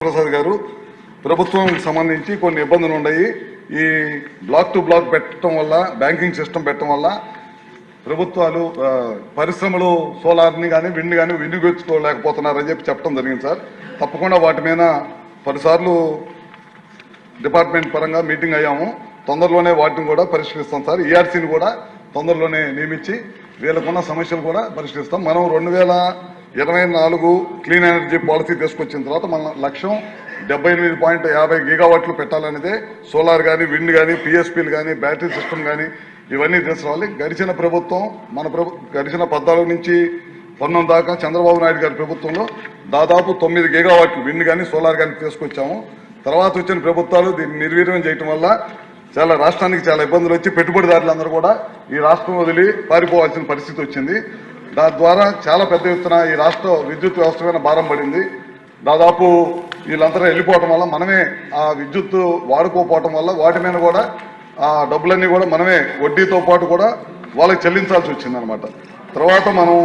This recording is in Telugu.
ప్రసాద్ గారు ప్రభుత్వం సంబంధించి కొన్ని ఇబ్బందులు ఉన్నాయి. ఈ బ్లాక్ టు బ్లాక్ పెట్టడం వల్ల, బ్యాంకింగ్ సిస్టమ్ పెట్టడం వల్ల ప్రభుత్వాలు పరిశ్రమలు సోలార్ని కానీ విండ్ కానీ వినియోగించుకోలేకపోతున్నారని చెప్పడం జరిగింది సార్. తప్పకుండా వాటి మీద 10 సార్లు డిపార్ట్మెంట్ పరంగా మీటింగ్ అయ్యాము. తొందరలోనే వాటిని కూడా పరిష్కరిస్తాం సార్. ఈఆర్సీని కూడా తొందరలోనే నియమించి వీళ్ళకున్న సమస్యలు కూడా పరిష్కరిస్తాం. మనం 2024 క్లీన్ ఎనర్జీ పాలసీ తీసుకొచ్చిన తర్వాత మన లక్ష్యం 78.50 గీగావాట్లు పెట్టాలనేదే. సోలార్ కానీ, విండ్ కానీ, పిఎస్పీలు కానీ, బ్యాటరీ సిస్టమ్ కానీ ఇవన్నీ తీసుకురావాలి. గడిచిన ప్రభుత్వం గడిచిన 14 నుంచి 19 దాకా చంద్రబాబు నాయుడు గారి ప్రభుత్వంలో దాదాపు 9 గీగావాట్లు విండ్ కానీ, సోలార్ కానీ తీసుకొచ్చాము. తర్వాత వచ్చిన ప్రభుత్వాలు దీన్ని నిర్వీర్యం చేయటం వల్ల రాష్ట్రానికి చాలా ఇబ్బందులు వచ్చి పెట్టుబడిదారులందరూ కూడా ఈ రాష్ట్రం వదిలి పారిపోవాల్సిన పరిస్థితి వచ్చింది. దాని ద్వారా చాలా పెద్ద ఎత్తున ఈ రాష్ట్ర విద్యుత్ వ్యవస్థ మీద భారం పడింది. దాదాపు వీళ్ళందరూ వెళ్ళిపోవటం వల్ల, మనమే ఆ విద్యుత్ వాడుకోపోవటం వల్ల వాటి మీద కూడా ఆ డబ్బులన్నీ కూడా మనమే వడ్డీతో పాటు కూడా వాళ్ళకి చెల్లించాల్సి వచ్చింది అనమాట. తర్వాత మనం